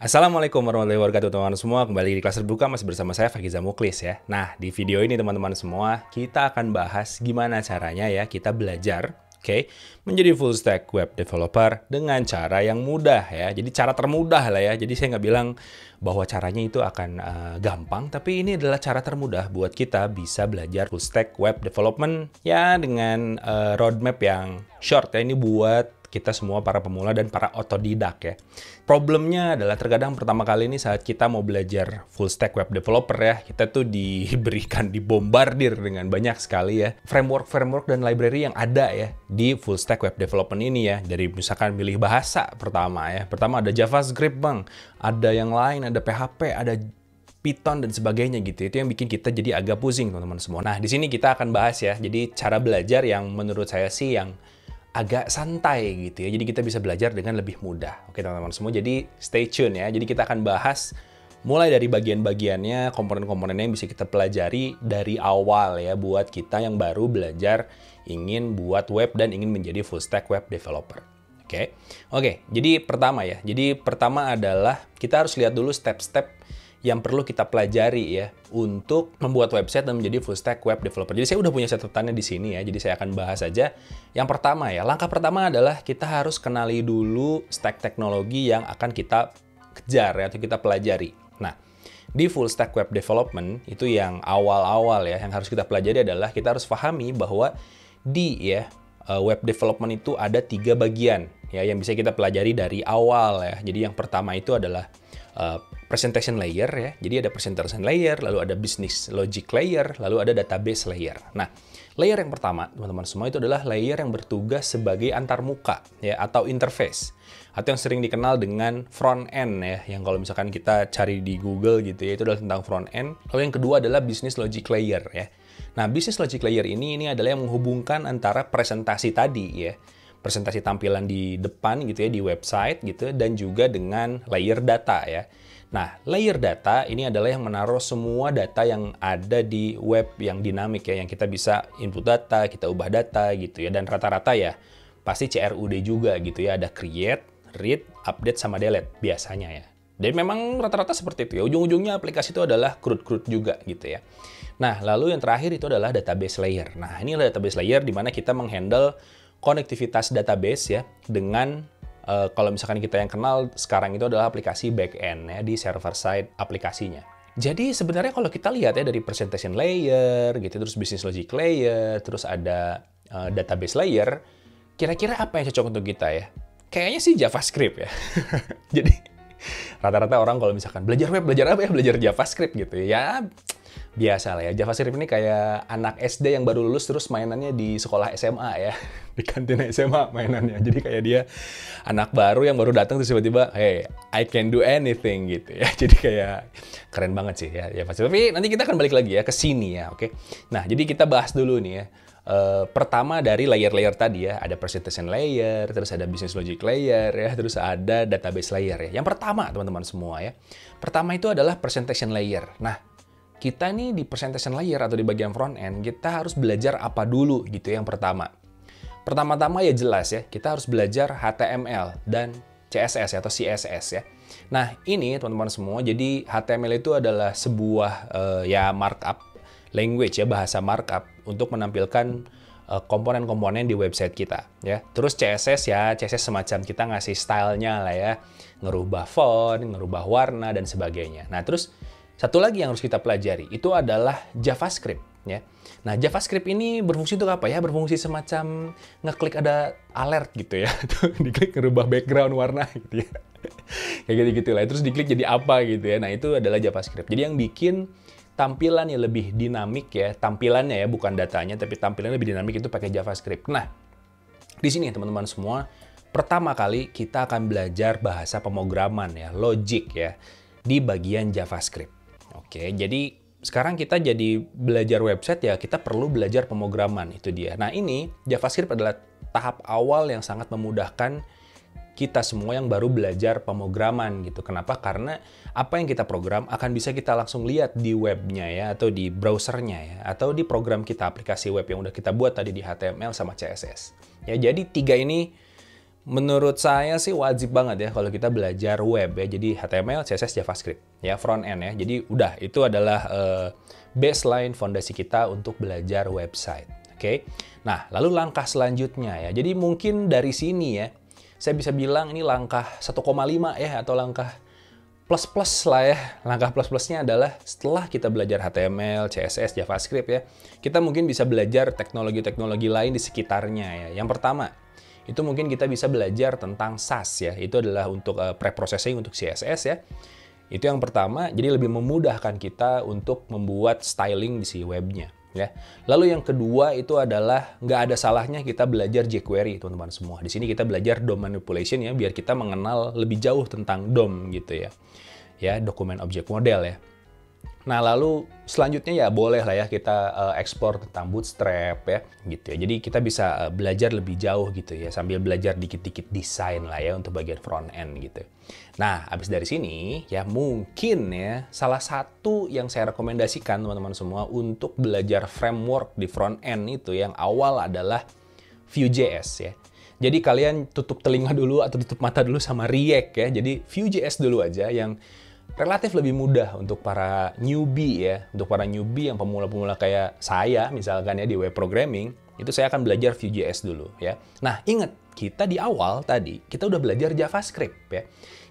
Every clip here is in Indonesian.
Assalamualaikum warahmatullahi wabarakatuh teman-teman semua. Kembali di kelas terbuka masih bersama saya Fakiza Muklis ya. Nah, di video ini teman-teman semua, kita akan bahas gimana caranya ya kita belajar, menjadi full stack web developer dengan cara yang mudah ya. Jadi cara termudah lah ya. Jadi saya nggak bilang bahwa caranya itu akan gampang, tapi ini adalah cara termudah buat kita bisa belajar full stack web development ya dengan roadmap yang short ya. Ini buat kita semua para pemula dan para otodidak ya. Problemnya adalah terkadang pertama kali ini saat kita mau belajar full stack web developer ya, kita tuh dibombardir dengan banyak sekali ya framework dan library yang ada ya di full stack web development ini ya. Dari misalkan pilih bahasa pertama ya. Pertama ada JavaScript bang, ada yang lain, ada PHP, ada Python dan sebagainya gitu. Itu yang bikin kita jadi agak pusing teman-teman semua. Nah, di sini kita akan bahas ya. Jadi cara belajar yang menurut saya sih yang agak santai gitu ya. Jadi kita bisa belajar dengan lebih mudah. Oke teman-teman semua, jadi stay tune ya. Jadi kita akan bahas mulai dari bagian-bagiannya, komponen-komponennya yang bisa kita pelajari dari awal ya buat kita yang baru belajar ingin buat web dan ingin menjadi full stack web developer. Oke, jadi pertama ya. Jadi pertama adalah kita harus lihat dulu step-step yang perlu kita pelajari ya untuk membuat website dan menjadi full stack web developer. Jadi saya udah punya catatannya di sini ya. Jadi saya akan bahas saja. Yang pertama ya, langkah pertama adalah kita harus kenali dulu stack teknologi yang akan kita kejar ya, atau kita pelajari. Nah, di full stack web development itu yang awal-awal ya, yang harus kita pelajari adalah kita harus pahami bahwa di web development itu ada 3 bagian ya yang bisa kita pelajari dari awal ya. Jadi yang pertama itu adalah presentation layer ya. Jadi ada presentation layer, lalu ada business logic layer, lalu ada database layer. Nah, layer yang pertama, teman-teman semua, itu adalah layer yang bertugas sebagai antarmuka ya atau interface atau yang sering dikenal dengan front end ya, yang kalau misalkan kita cari di Google gitu ya, itu adalah tentang front end. Lalu yang kedua adalah business logic layer ya. Nah, business logic layer ini adalah yang menghubungkan antara presentasi tadi ya, presentasi tampilan di depan gitu ya di website gitu, dan juga dengan layer data ya. Nah, layer data ini adalah yang menaruh semua data yang ada di web yang dinamik ya, yang kita bisa input data, kita ubah data gitu ya, dan rata-rata ya pasti CRUD juga gitu ya, ada create, read, update, sama delete biasanya ya. Dan memang rata-rata seperti itu ya, ujung-ujungnya aplikasi itu adalah CRUD juga gitu ya. Nah, lalu yang terakhir itu adalah database layer. Nah, ini adalah database layer di mana kita menghandle konektivitas database ya dengan kalau misalkan kita yang kenal sekarang itu adalah aplikasi backend ya di server side aplikasinya. Jadi sebenarnya kalau kita lihat ya dari presentation layer gitu, terus business logic layer, terus ada database layer, kira-kira apa yang cocok untuk kita ya? Kayaknya sih JavaScript ya. Jadi rata-rata orang kalau misalkan belajar web, belajar apa ya? Belajar JavaScript gitu ya. Biasa lah ya, JavaScript ini kayak anak SD yang baru lulus terus mainannya di sekolah SMA ya, di kantin SMA mainannya. Jadi kayak dia anak baru yang baru datang terus tiba-tiba, hey, I can do anything gitu ya. Jadi kayak keren banget sih ya JavaScript. Tapi nanti kita akan balik lagi ya ke sini ya, oke. Nah, jadi kita bahas dulu nih ya. Pertama dari layer-layer tadi ya, ada presentation layer, terus ada business logic layer ya, terus ada database layer ya. Yang pertama teman-teman semua ya, pertama itu adalah presentation layer. Nah, kita nih di presentation layer atau di bagian front end, kita harus belajar apa dulu gitu yang pertama. Pertama-tama ya jelas ya, kita harus belajar HTML dan CSS atau CSS ya. Nah, ini teman-teman semua, jadi HTML itu adalah sebuah ya markup language ya, bahasa markup untuk menampilkan komponen-komponen di website kita ya. Terus CSS ya, CSS semacam kita ngasih stylenya lah ya, ngerubah font, ngerubah warna dan sebagainya. Nah, terus satu lagi yang harus kita pelajari itu adalah JavaScript ya. Nah, JavaScript ini berfungsi untuk apa ya? Berfungsi semacam ngeklik ada alert gitu ya. Tuh diklik ngerubah background warna gitu ya. Kayak gitu-gitu lah. Terus diklik jadi apa gitu ya. Nah, itu adalah JavaScript. Jadi yang bikin tampilannya lebih dinamik ya, tampilannya ya, bukan datanya, tapi tampilannya lebih dinamik itu pakai JavaScript. Nah, di sini teman-teman semua, pertama kali kita akan belajar bahasa pemrograman ya, logic ya, di bagian JavaScript. Oke, jadi sekarang kita jadi belajar website ya, kita perlu belajar pemrograman, itu dia. Nah, ini JavaScript adalah tahap awal yang sangat memudahkan kita semua yang baru belajar pemrograman gitu. Kenapa? Karena apa yang kita program akan bisa kita langsung lihat di webnya ya, atau di browsernya ya, atau di program kita, aplikasi web yang udah kita buat tadi di HTML sama CSS. Ya, jadi 3 ini Menurut saya sih wajib banget ya kalau kita belajar web ya. Jadi HTML, CSS, JavaScript ya, front end ya. Jadi udah itu adalah baseline fondasi kita untuk belajar website. Oke. Nah, lalu langkah selanjutnya ya. Jadi mungkin dari sini ya, saya bisa bilang ini langkah 1,5 ya, atau langkah plus-plus lah ya. Langkah plus-plusnya adalah setelah kita belajar HTML, CSS, JavaScript ya, kita mungkin bisa belajar teknologi-teknologi lain di sekitarnya ya. Yang pertama, itu mungkin kita bisa belajar tentang SAS ya. Itu adalah untuk pre-processing untuk CSS ya. Itu yang pertama, jadi lebih memudahkan kita untuk membuat styling di si webnya ya. Lalu yang kedua itu adalah nggak ada salahnya kita belajar jQuery teman-teman semua. Di sini kita belajar DOM manipulation ya, biar kita mengenal lebih jauh tentang DOM gitu ya. Ya, dokumen objek model ya. Nah, lalu selanjutnya ya boleh lah ya kita ekspor tentang Bootstrap ya gitu ya. Jadi kita bisa belajar lebih jauh gitu ya, sambil belajar dikit-dikit desain lah ya untuk bagian front end gitu. Nah, habis dari sini ya mungkin ya salah satu yang saya rekomendasikan teman-teman semua untuk belajar framework di front end itu yang awal adalah Vue.js ya. Jadi kalian tutup telinga dulu atau tutup mata dulu sama React ya. Jadi Vue.js dulu aja yang relatif lebih mudah untuk para newbie ya. Untuk para newbie yang pemula-pemula kayak saya misalkan ya di web programming, itu saya akan belajar Vue.js dulu ya. Nah, ingat, kita di awal tadi, kita udah belajar JavaScript ya.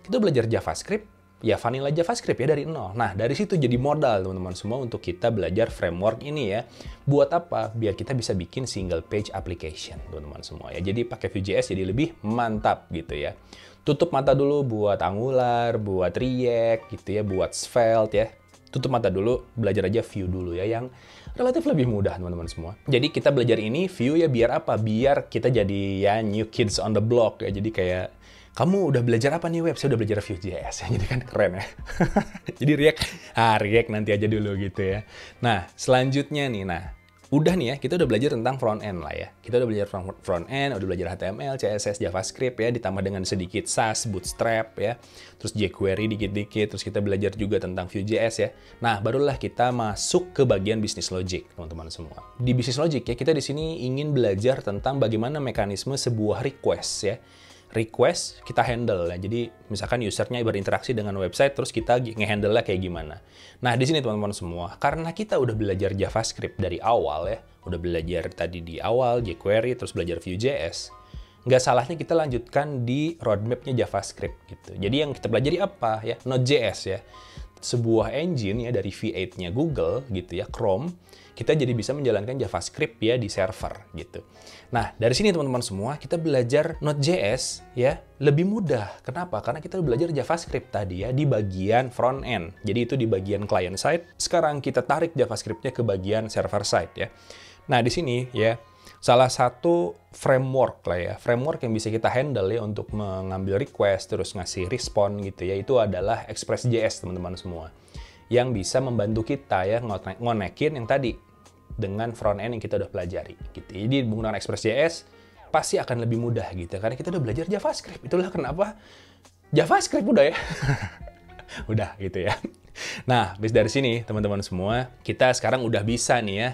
Kita belajar JavaScript, ya vanilla JavaScript ya dari nol. Nah, dari situ jadi modal teman-teman semua untuk kita belajar framework ini ya. Buat apa? Biar kita bisa bikin single page application teman-teman semua ya. Jadi pakai Vue.js jadi lebih mantap gitu ya. Tutup mata dulu buat Angular, buat React gitu ya, buat Svelte ya. Tutup mata dulu, belajar aja Vue dulu ya, yang relatif lebih mudah teman-teman semua. Jadi kita belajar ini Vue ya biar apa? Biar kita jadi ya new kids on the block ya. Jadi kayak, kamu udah belajar apa nih web? Saya udah belajar Vue.js ya, jadi kan keren ya. Jadi React nanti aja dulu gitu ya. Nah, selanjutnya nih, udah nih ya, kita udah belajar tentang front end lah ya. Kita udah belajar front end, udah belajar HTML, CSS, JavaScript ya, ditambah dengan sedikit SAS, Bootstrap ya, terus jQuery dikit-dikit, terus kita belajar juga tentang Vue.js ya. Nah, barulah kita masuk ke bagian business logic, teman-teman semua. Di business logic ya, kita di sini ingin belajar tentang bagaimana mekanisme sebuah request ya. Request kita handle ya. Jadi misalkan usernya berinteraksi dengan website, terus kita nge-handle-nya kayak gimana. Nah, di sini teman-teman semua, karena kita udah belajar JavaScript dari awal ya, udah belajar tadi di awal jQuery, terus belajar Vue.js, nggak salahnya kita lanjutkan di roadmap-nya JavaScript gitu. Jadi yang kita pelajari apa ya? Node.js ya. Sebuah engine ya dari V8-nya Google gitu ya, Chrome, kita jadi bisa menjalankan JavaScript ya di server gitu. Nah, dari sini teman-teman semua, kita belajar Node.js ya lebih mudah. Kenapa? Karena kita belajar JavaScript tadi ya di bagian front end. Jadi itu di bagian client side. Sekarang kita tarik JavaScript-nya ke bagian server side ya. Nah, di sini ya salah satu framework lah ya, framework yang bisa kita handle ya untuk mengambil request terus ngasih respon gitu ya, itu adalah Express.js teman-teman semua. Yang bisa membantu kita ya ngonekin yang tadi dengan front end yang kita udah pelajari gitu. Jadi menggunakan Express.js pasti akan lebih mudah gitu karena kita udah belajar JavaScript. Itulah kenapa JavaScript udah ya. Udah gitu ya. Nah, habis dari sini teman-teman semua, kita sekarang udah bisa nih ya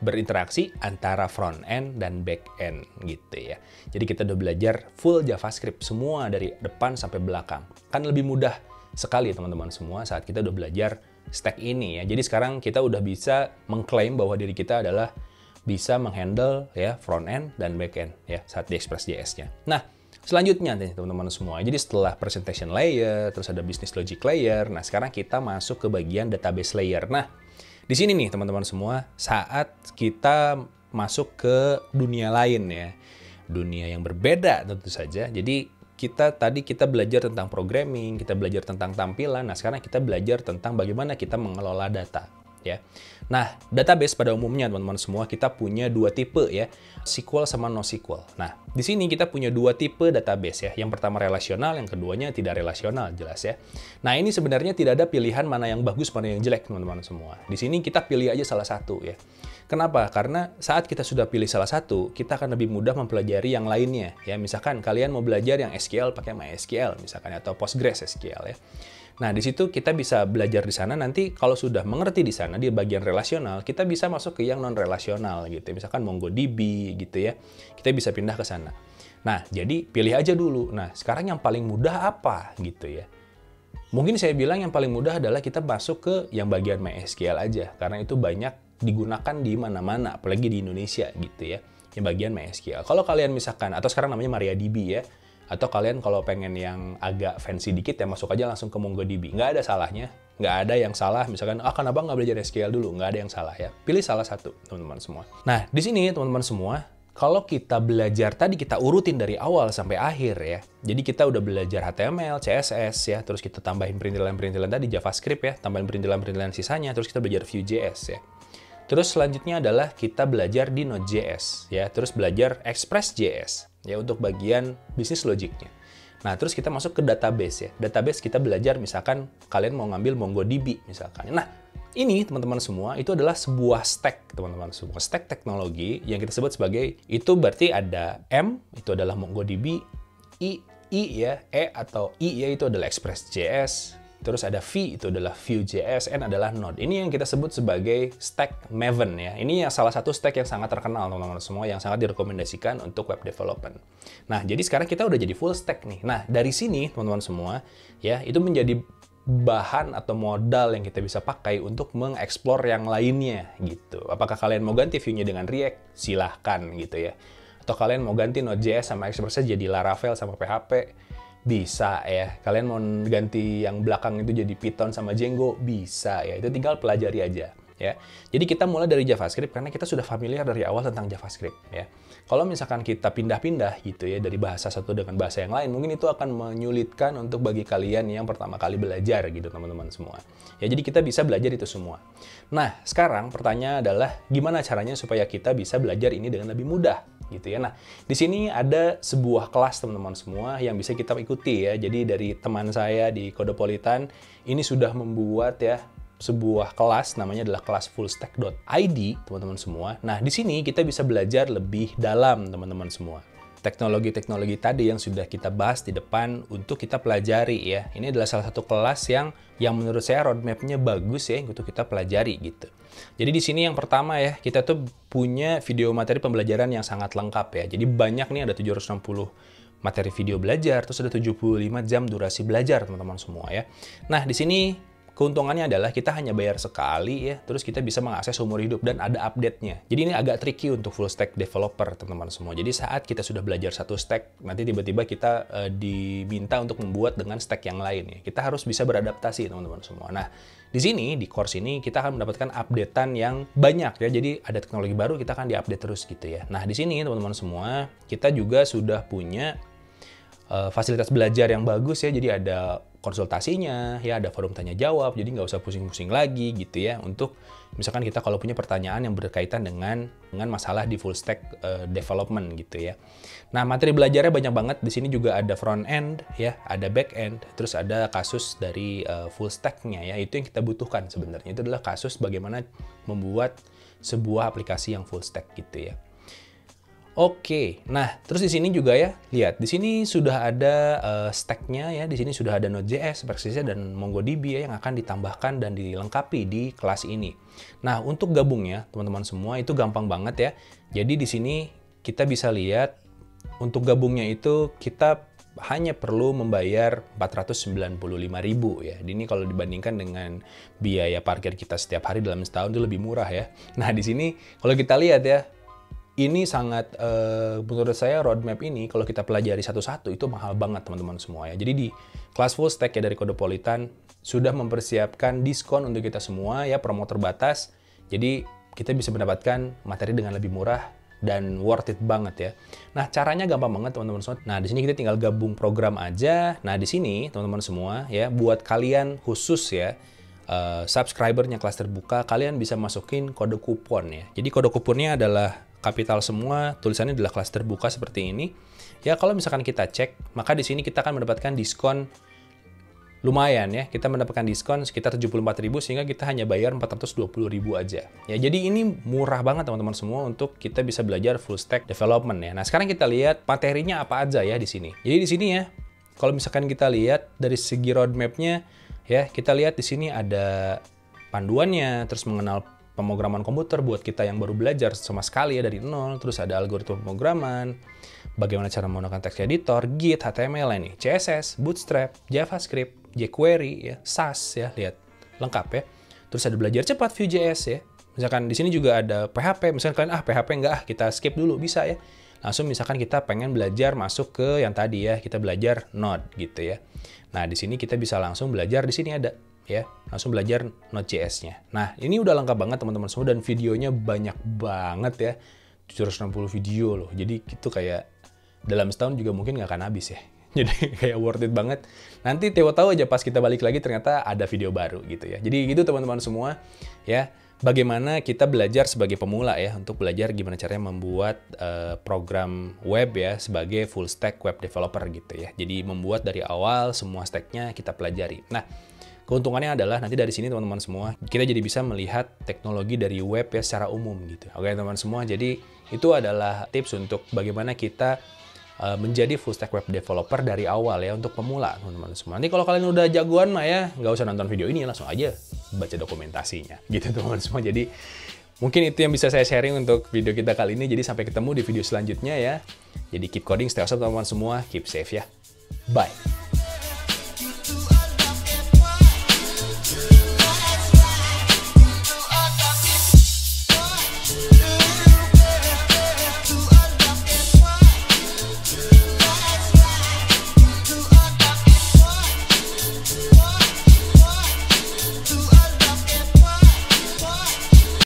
berinteraksi antara front end dan back end gitu ya. Jadi kita udah belajar full JavaScript semua dari depan sampai belakang. Kan lebih mudah sekali teman-teman semua saat kita udah belajar stack ini ya. Jadi sekarang kita udah bisa mengklaim bahwa diri kita adalah bisa menghandle ya front end dan back end ya saat di Express.js-nya. Nah, selanjutnya nih teman-teman semua. Jadi setelah presentation layer, terus ada business logic layer. Nah, sekarang kita masuk ke bagian database layer. Nah, di sini nih teman-teman semua, saat kita masuk ke dunia lain ya. Dunia yang berbeda tentu saja. Jadi kita belajar tentang programming, kita belajar tentang tampilan. Nah, sekarang kita belajar tentang bagaimana kita mengelola data ya. Nah, database pada umumnya teman-teman semua kita punya dua tipe ya, SQL sama NoSQL. Nah, di sini kita punya dua tipe database ya. Yang pertama relasional, yang keduanya tidak relasional, jelas ya. Nah, ini sebenarnya tidak ada pilihan mana yang bagus, mana yang jelek teman-teman semua. Di sini kita pilih aja salah satu ya. Kenapa? Karena saat kita sudah pilih salah satu, kita akan lebih mudah mempelajari yang lainnya ya. Misalkan kalian mau belajar yang SQL pakai MySQL misalkan atau PostgreSQL ya. Nah, di situ kita bisa belajar di sana. Nanti kalau sudah mengerti di sana di bagian relasional, kita bisa masuk ke yang non relasional gitu. Misalkan MongoDB gitu ya. Kita bisa pindah ke sana. Nah, jadi pilih aja dulu. Nah, sekarang yang paling mudah apa gitu ya. Mungkin saya bilang yang paling mudah adalah kita masuk ke yang bagian MySQL aja. Karena itu banyak digunakan di mana-mana, apalagi di Indonesia gitu ya. Yang bagian MySQL. Kalau kalian misalkan, atau sekarang namanya MariaDB ya. Atau kalian kalau pengen yang agak fancy dikit ya masuk aja langsung ke MongoDB. Nggak ada salahnya. Nggak ada yang salah. Misalkan, kenapa nggak belajar SQL dulu? Nggak ada yang salah ya. Pilih salah satu, teman-teman semua. Nah, di sini teman-teman semua, kalau kita belajar tadi kita urutin dari awal sampai akhir ya. Jadi kita udah belajar HTML, CSS ya, terus kita tambahin perintilan-perintilan tadi JavaScript ya, tambahin perintilan-perintilan sisanya, terus kita belajar Vue.js ya. Terus selanjutnya adalah kita belajar di Node.js ya, terus belajar Express.js ya untuk bagian bisnis logiknya. Nah, terus kita masuk ke database ya. Database kita belajar misalkan kalian mau ngambil MongoDB misalkan. Nah, ini teman-teman semua itu adalah sebuah stack teman-teman semua, stack teknologi yang kita sebut sebagai, itu berarti ada M itu adalah MongoDB, I ya, E atau I ya itu adalah Express.js, terus ada V itu adalah Vue.js, N adalah Node. Ini yang kita sebut sebagai stack Maven ya. Ini yang salah satu stack yang sangat terkenal teman-teman semua, yang sangat direkomendasikan untuk web development. Nah, jadi sekarang kita udah jadi full stack nih. Nah, dari sini teman-teman semua ya, itu menjadi bahan atau modal yang kita bisa pakai untuk mengeksplor yang lainnya gitu. Apakah kalian mau ganti view-nya dengan React? Silahkan gitu ya. Atau kalian mau ganti Node.js sama Express-nya jadi Laravel sama PHP? Bisa ya. Kalian mau ganti yang belakang itu jadi Python sama Django? Bisa ya. Itu tinggal pelajari aja ya. Jadi kita mulai dari JavaScript karena kita sudah familiar dari awal tentang JavaScript ya. Kalau misalkan kita pindah-pindah gitu ya dari bahasa satu dengan bahasa yang lain, mungkin itu akan menyulitkan untuk bagi kalian yang pertama kali belajar gitu teman-teman semua. Ya jadi kita bisa belajar itu semua. Nah, sekarang pertanyaan adalah gimana caranya supaya kita bisa belajar ini dengan lebih mudah gitu ya. Nah, di sini ada sebuah kelas teman-teman semua yang bisa kita ikuti ya. Jadi dari teman saya di Codepolitan ini sudah membuat ya sebuah kelas, namanya adalah kelas fullstack.id teman-teman semua. Nah, di sini kita bisa belajar lebih dalam teman-teman semua. Teknologi-teknologi tadi yang sudah kita bahas di depan untuk kita pelajari ya. Ini adalah salah satu kelas yang menurut saya roadmap-nya bagus ya untuk kita pelajari gitu. Jadi di sini yang pertama ya, kita tuh punya video materi pembelajaran yang sangat lengkap ya. Jadi banyak nih, ada 760 materi video belajar, terus ada 75 jam durasi belajar teman-teman semua ya. Nah, di sini keuntungannya adalah kita hanya bayar sekali ya, terus kita bisa mengakses seumur hidup dan ada update-nya. Jadi ini agak tricky untuk full stack developer teman-teman semua. Jadi saat kita sudah belajar satu stack, nanti tiba-tiba kita diminta untuk membuat dengan stack yang lain ya. Kita harus bisa beradaptasi teman-teman semua. Nah, di sini di course ini kita akan mendapatkan updatean yang banyak ya. Jadi ada teknologi baru, kita akan diupdate terus gitu ya. Nah, di sini teman-teman semua, kita juga sudah punya fasilitas belajar yang bagus ya. Jadi ada konsultasinya, ya ada forum tanya jawab, jadi nggak usah pusing-pusing lagi gitu ya. Untuk misalkan kita kalau punya pertanyaan yang berkaitan dengan masalah di full stack development gitu ya. Nah, materi belajarnya banyak banget. Di sini juga ada front end ya, ada back end, terus ada kasus dari full stack-nya ya. Itu yang kita butuhkan sebenarnya. Itu adalah kasus bagaimana membuat sebuah aplikasi yang full stack gitu ya. Oke, nah terus di sini juga ya, lihat di sini sudah ada stack-nya ya, di sini sudah ada Node.js, Express.js dan MongoDB ya yang akan ditambahkan dan dilengkapi di kelas ini. Nah, untuk gabungnya teman-teman semua itu gampang banget ya. Jadi di sini kita bisa lihat untuk gabungnya itu kita hanya perlu membayar 495.000 ya. Ini kalau dibandingkan dengan biaya parkir kita setiap hari dalam setahun itu lebih murah ya. Nah, di sini kalau kita lihat ya, ini sangat, menurut saya roadmap ini kalau kita pelajari satu-satu itu mahal banget teman-teman semua ya. Jadi di kelas full stack ya dari Codepolitan sudah mempersiapkan diskon untuk kita semua ya, promo terbatas. Jadi kita bisa mendapatkan materi dengan lebih murah dan worth it banget ya. Nah, caranya gampang banget teman-teman semua. Nah, di sini kita tinggal gabung program aja. Nah, di sini teman-teman semua ya, buat kalian khusus ya, subscribernya kelas terbuka, kalian bisa masukin kode kupon ya. Jadi kode kuponnya adalah kapital semua, tulisannya adalah kelas terbuka seperti ini. Ya, kalau misalkan kita cek, maka di sini kita akan mendapatkan diskon lumayan ya. Kita mendapatkan diskon sekitar 74.000 sehingga kita hanya bayar 420.000 aja. Ya, jadi ini murah banget teman-teman semua untuk kita bisa belajar full stack development ya. Nah, sekarang kita lihat materinya apa aja ya di sini. Jadi di sini ya, kalau misalkan kita lihat dari segi roadmap-nya ya, kita lihat di sini ada panduannya, terus mengenal pemrograman komputer buat kita yang baru belajar sama sekali ya dari nol. Terus ada algoritma pemrograman, bagaimana cara menggunakan text editor, Git, HTML ini, CSS, Bootstrap, JavaScript, jQuery, ya, SAS ya, lihat lengkap ya. Terus ada belajar cepat Vue.js ya. Misalkan di sini juga ada PHP, misalkan kalian PHP enggak kita skip dulu bisa ya. Langsung misalkan kita pengen belajar masuk ke yang tadi ya, kita belajar Node gitu ya. Nah, di sini kita bisa langsung belajar, di sini ada ya, langsung belajar Node.js-nya. Nah, ini udah lengkap banget teman-teman semua dan videonya banyak banget ya. 760 video loh. Jadi itu kayak dalam setahun juga mungkin nggak akan habis ya. Jadi kayak worth it banget. Nanti tahu aja pas kita balik lagi ternyata ada video baru gitu ya. Jadi gitu teman-teman semua ya. Bagaimana kita belajar sebagai pemula ya, untuk belajar gimana caranya membuat program web ya sebagai full stack web developer gitu ya. Jadi membuat dari awal semua stacknya kita pelajari. Nah, keuntungannya adalah nanti dari sini teman-teman semua kita jadi bisa melihat teknologi dari web ya secara umum gitu. Oke teman-teman semua, jadi itu adalah tips untuk bagaimana kita menjadi full stack web developer dari awal ya untuk pemula teman-teman semua. Nanti kalau kalian udah jagoan mah ya nggak usah nonton video ini, langsung aja baca dokumentasinya gitu teman-teman semua. Jadi mungkin itu yang bisa saya sharing untuk video kita kali ini. Jadi sampai ketemu di video selanjutnya ya. Jadi keep coding, stay awesome teman-teman semua, keep safe ya. Bye.